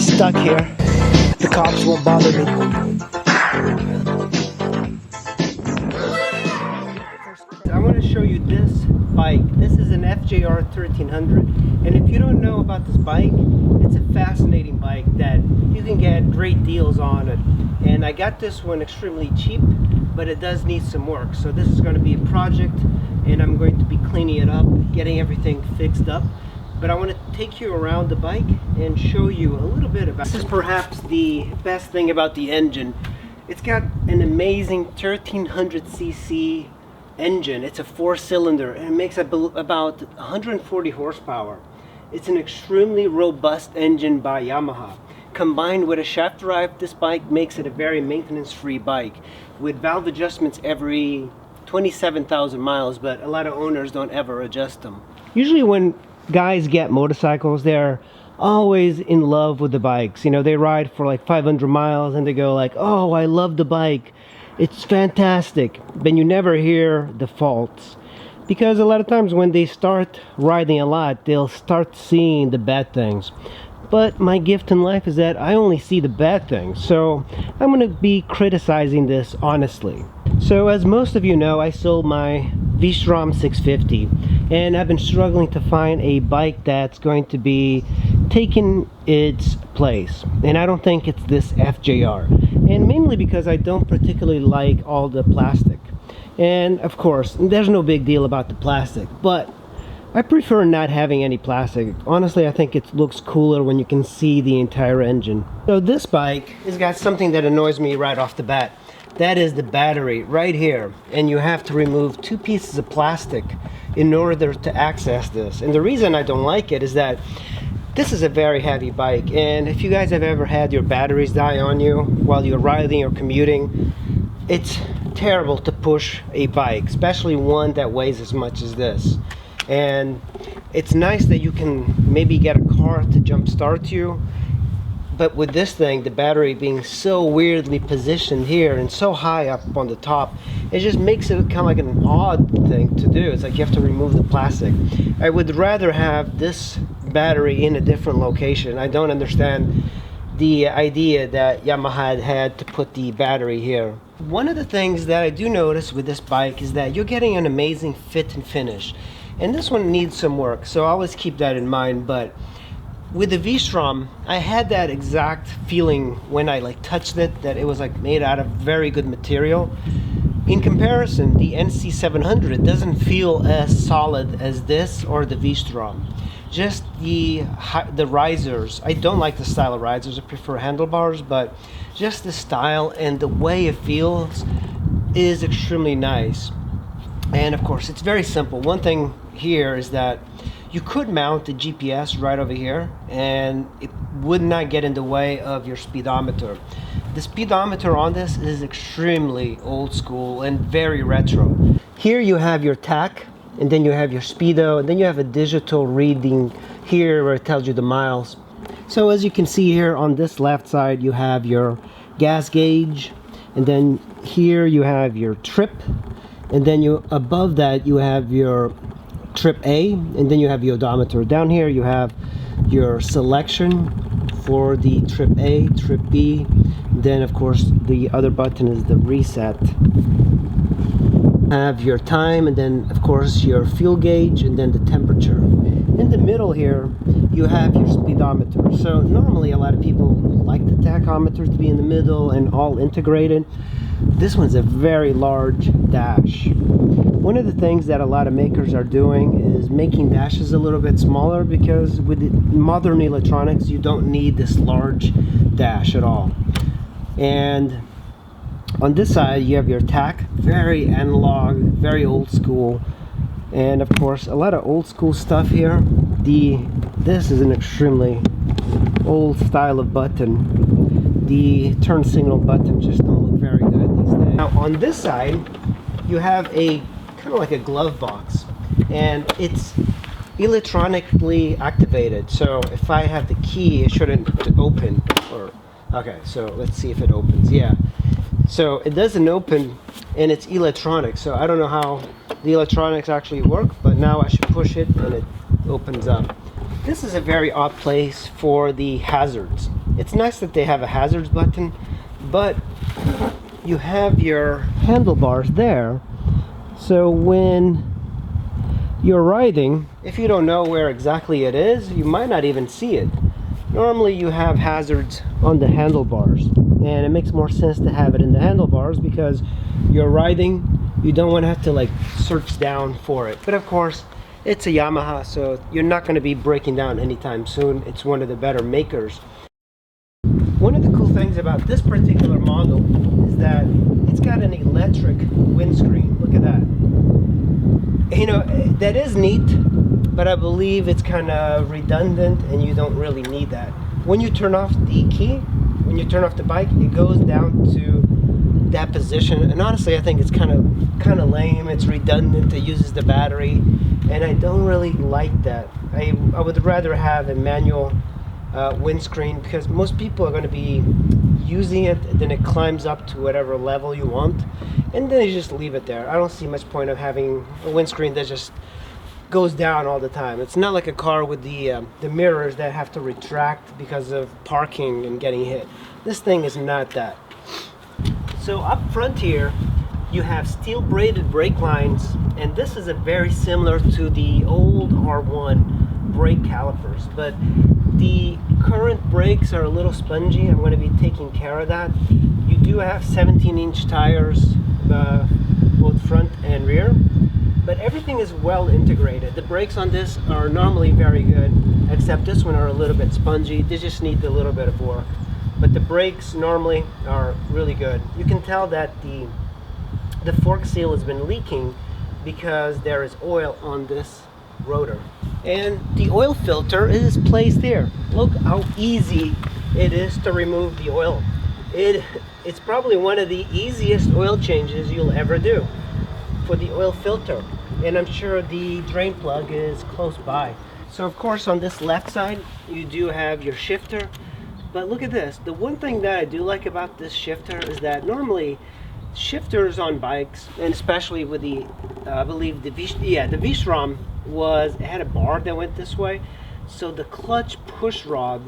stuck here. The cops won't bother me. I want to show you this bike. This is an FJR1300, and if you don't know about this bike, it's a fascinating bike that you can get great deals on it. And I got this one extremely cheap, but it does need some work. So this is going to be a project, and I'm going to be cleaning it up, getting everything fixed up. But I want to take you around the bike and show you a little bit about. This is perhaps the best thing about the engine. It's got an amazing 1300cc engine. It's a 4-cylinder and it makes about 140 horsepower. It's an extremely robust engine by Yamaha. Combined with a shaft drive, this bike makes it a very maintenance-free bike with valve adjustments every 27,000 miles, but a lot of owners don't ever adjust them. Usually when guys get motorcycles, they're always in love with the bikes. You know, they ride for like 500 miles and they go like, oh, I love the bike, it's fantastic. Then you never hear the faults, because a lot of times when they start riding a lot, they'll start seeing the bad things. But my gift in life is that I only see the bad things, so I'm going to be criticizing this honestly. So as most of you know, I sold my V-Strom 650, and I've been struggling to find a bike that's going to be taking its place, and I don't think it's this FJR, and mainly because I don't particularly like all the plastic. And of course, there's no big deal about the plastic, but I prefer not having any plastic. Honestly, I think it looks cooler when you can see the entire engine. So this bike has got something that annoys me right off the bat. That is the battery right here, and you have to remove 2 pieces of plastic in order to access this. And the reason I don't like it is that this is a very heavy bike, and if you guys have ever had your batteries die on you while you're riding or commuting, it's terrible to push a bike, especially one that weighs as much as this. And it's nice that you can maybe get a car to jump start you, but with this thing, the battery being so weirdly positioned here and so high up on the top, it just makes it kind of like an odd thing to do. It's like you have to remove the plastic. I would rather have this battery in a different location. I don't understand the idea that Yamaha had to put the battery here. One of the things that I do notice with this bike is that you're getting an amazing fit and finish, and this one needs some work, so always keep that in mind. But with the V-Strom, I had that exact feeling when I like touched it, that it was like made out of very good material. In comparison, the NC700 doesn't feel as solid as this or the V-Strom. Just the risers, I don't like the style of risers, I prefer handlebars, but just the style and the way it feels is extremely nice. And of course, it's very simple. One thing here is that you could mount the GPS right over here and it would not get in the way of your speedometer. The speedometer on this is extremely old school and very retro. Here you have your tach, and then you have your speedo, and then you have a digital reading here where it tells you the miles. So as you can see here on this left side, you have your gas gauge, and then here you have your trip, and then above that you have your trip A, and then you have your odometer. Down here you have your selection for the trip A, trip B, then of course the other button is the reset. Have your time, and then of course your fuel gauge, and then the temperature. In the middle here you have your speedometer. So normally a lot of people like the tachometer to be in the middle and all integrated. This one's a very large dash. One of the things that a lot of makers are doing is making dashes a little bit smaller, because with modern electronics you don't need this large dash at all. And on this side you have your tach, very analog, very old school, and of course a lot of old school stuff here. This is an extremely old style of button. The turn signal button just don't look very good these days. Now on this side you have a kind of like a glove box, and it's electronically activated. So if I have the key, it shouldn't open. Or okay, so let's see if it opens. Yeah. So it doesn't open, and it's electronic, so I don't know how the electronics actually work, but now I should push it and it opens up. This is a very odd place for the hazards. It's nice that they have a hazards button, but you have your handlebars there, so when you're riding, if you don't know where exactly it is, you might not even see it. Normally you have hazards on the handlebars, and it makes more sense to have it in the handlebars because you're riding, you don't want to have to like search down for it. But of course, it's a Yamaha, so you're not going to be breaking down anytime soon. It's one of the better makers. One of the cool things about this particular model is that it's got an electric windscreen. Look at that. You know, that is neat, but I believe it's kind of redundant and you don't really need that. When you turn off the key, when you turn off the bike, it goes down to that position, and honestly I think it's kind of lame. It's redundant. It uses the battery, and I don't really like that. I would rather have a manual windscreen, because most people are going to be using it, then it climbs up to whatever level you want, and then you just leave it there. I don't see much point of having a windscreen that just goes down all the time. It's not like a car with the mirrors that have to retract because of parking and getting hit. This thing is not that. So up front here you have steel braided brake lines, and this is a very similar to the old R1 brake calipers, but the current brakes are a little spongy. I'm going to be taking care of that. You do have 17-inch tires, both front and rear, but everything is well integrated. The brakes on this are normally very good, except this one are a little bit spongy. They just need a little bit of work, but the brakes normally are really good. You can tell that the fork seal has been leaking because there is oil on this rotor, and the oil filter is placed here. Look how easy it is to remove the oil. It's probably one of the easiest oil changes you'll ever do for the oil filter, and I'm sure the drain plug is close by. So of course on this left side you do have your shifter, but look at this. The one thing that I do like about this shifter is that normally shifters on bikes, and especially with the I believe the V-Strom, it had a bar that went this way, so the clutch push rod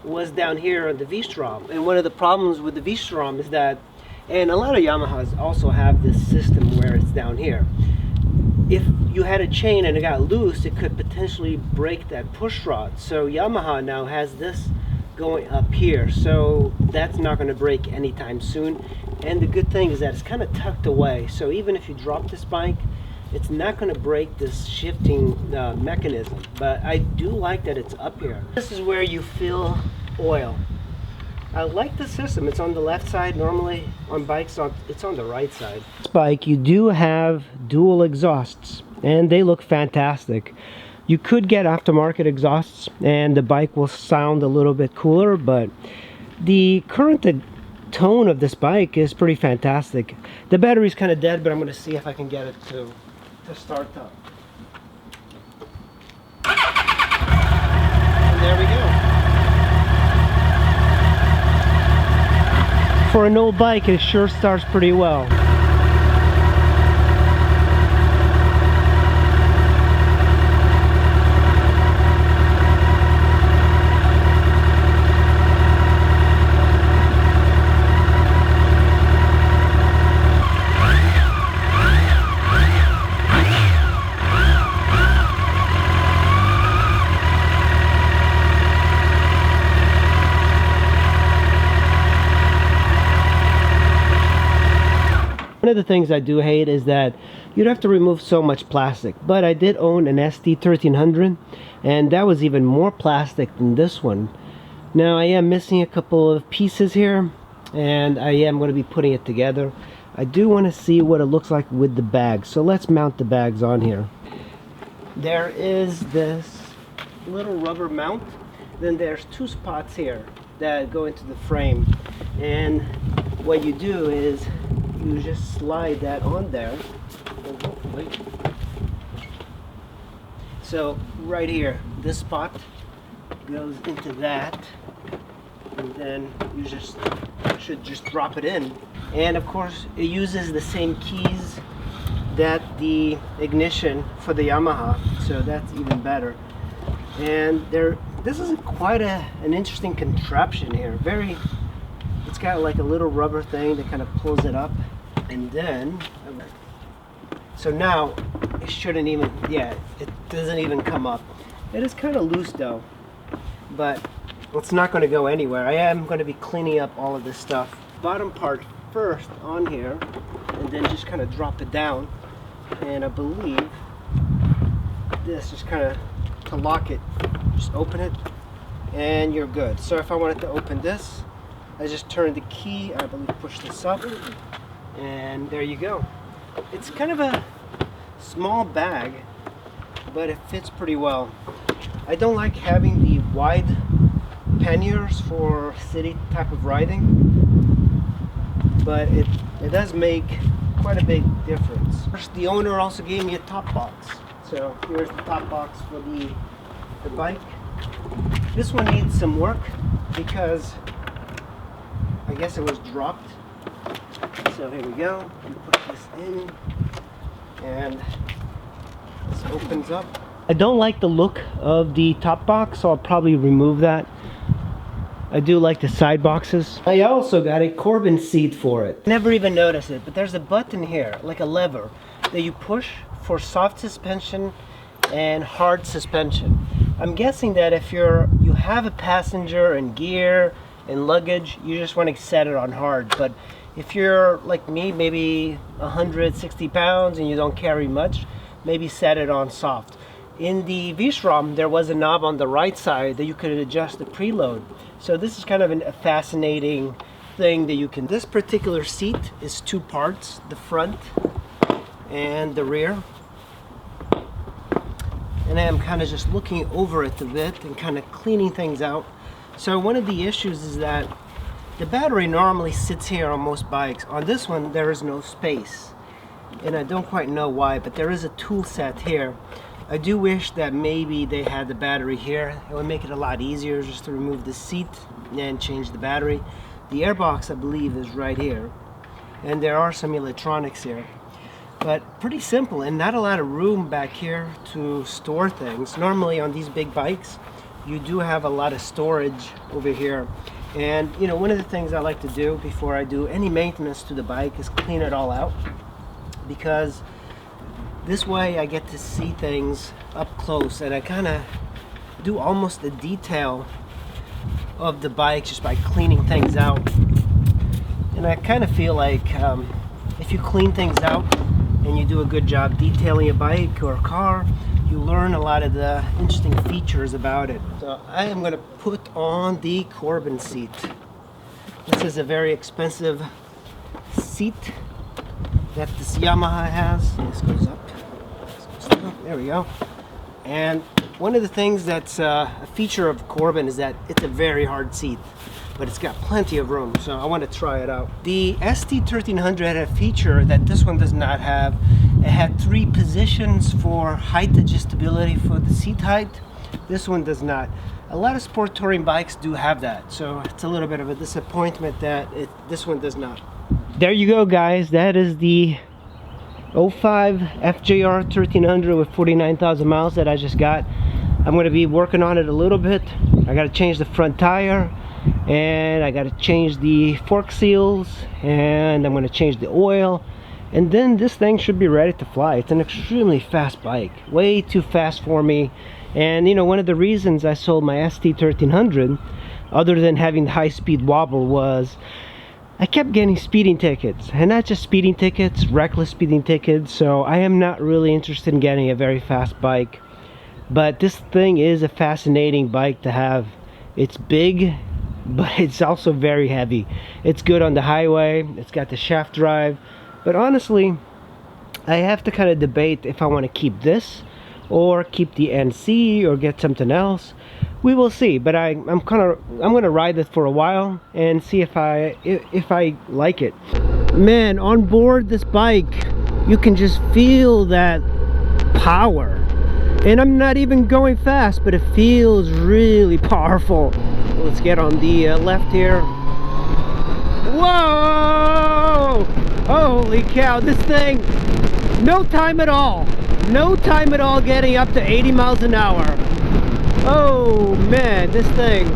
was down here on the V-Strom. And one of the problems with the V-Strom is that, and a lot of Yamahas also have this system where it's down here, if you had a chain and it got loose, it could potentially break that push rod. So Yamaha now has this going up here, so that's not going to break anytime soon. And the good thing is that it's kind of tucked away, so even if you drop this bike, it's not going to break this shifting mechanism. But I do like that it's up here. This is where you fill oil. I like the system. It's on the left side. Normally on bikes it's on the right side. This bike, you do have dual exhausts, and they look fantastic. You could get aftermarket exhausts and the bike will sound a little bit cooler, but the current tone of this bike is pretty fantastic. The battery's kind of dead, but I'm going to see if I can get it to start up. And there we go. For an old bike, it sure starts pretty well. One of the things I do hate is that you'd have to remove so much plastic, but I did own an FJR1300, and that was even more plastic than this one. Now I am missing a couple of pieces here, and I am going to be putting it together. I do want to see what it looks like with the bags, so let's mount the bags on here. There is this little rubber mount, then there's two spots here that go into the frame, and what you do is you just slide that on there, and hopefully, so right here, this spot goes into that, and then you should just drop it in. And of course it uses the same keys that the ignition for the Yamaha, so that's even better. And This is quite an interesting contraption here. It's got like a little rubber thing that kind of pulls it up, and then so now it shouldn't even, yeah, it doesn't even come up. It is kind of loose though, but it's not going to go anywhere. I am going to be cleaning up all of this stuff. Bottom part first on here, and then just kind of drop it down, and I believe this just kind of to lock it, just open it and you're good. So if I wanted to open this, I just turn the key, I believe push this up, and there you go. It's kind of a small bag, but it fits pretty well. I don't like having the wide panniers for city type of riding, but it does make quite a big difference. First, the owner also gave me a top box. So here's the top box for the bike. This one needs some work because I guess it was dropped. So here we go. You put this in and this opens up. I don't like the look of the top box, so I'll probably remove that. I do like the side boxes. I also got a Corbin seat for it. Never even noticed it, but there's a button here, like a lever, that you push for soft suspension and hard suspension. I'm guessing that if you have a passenger and gear and luggage, you just want to set it on hard. But if you're like me, maybe 160 pounds and you don't carry much, maybe set it on soft. In the V-Strom, there was a knob on the right side that you could adjust the preload. So this is kind of a fascinating thing that you can. This particular seat is two parts, the front and the rear. And I'm kind of just looking over it a bit and kind of cleaning things out. So one of the issues is that the battery normally sits here on most bikes. On this one, there is no space. And I don't quite know why, but there is a tool set here. I do wish that maybe they had the battery here. It would make it a lot easier just to remove the seat and change the battery. The airbox, I believe, is right here. And there are some electronics here. But pretty simple, and not a lot of room back here to store things. Normally on these big bikes, you do have a lot of storage over here. And you know, one of the things I like to do before I do any maintenance to the bike is clean it all out, because this way I get to see things up close, and I kind of do almost a detail of the bike just by cleaning things out. And I kind of feel like if you clean things out and you do a good job detailing a bike or a car, you learn a lot of the interesting features about it. So I am going to put on the Corbin seat. This is a very expensive seat that this Yamaha has. This goes up. This goes down. There we go. And one of the things that's a feature of Corbin is that it's a very hard seat, but it's got plenty of room, so I want to try it out. The FJR1300 had a feature that this one does not have. It had 3 positions for height adjustability for the seat height. This one does not. A lot of sport touring bikes do have that, so it's a little bit of a disappointment that this one does not. There you go, guys. That is the 05 FJR1300 with 49,000 miles that I just got. I'm going to be working on it a little bit. I got to change the front tire, and I got to change the fork seals, and I'm going to change the oil, and then this thing should be ready to fly. It's an extremely fast bike, way too fast for me. And you know, one of the reasons I sold my ST1300, other than having the high-speed wobble, was I kept getting speeding tickets, and not just speeding tickets, reckless speeding tickets. So I am not really interested in getting a very fast bike, but this thing is a fascinating bike to have. It's big, but it's also very heavy. It's good on the highway. It's got the shaft drive, but honestly I have to kind of debate if I want to keep this or keep the NC or get something else. We will see, but I'm gonna ride it for a while and see if I like it. Man, on board this bike you can just feel that power, and I'm not even going fast, but it feels really powerful. Let's get on the left here. Whoa! Holy cow, this thing, no time at all getting up to 80 miles an hour. Oh man, this thing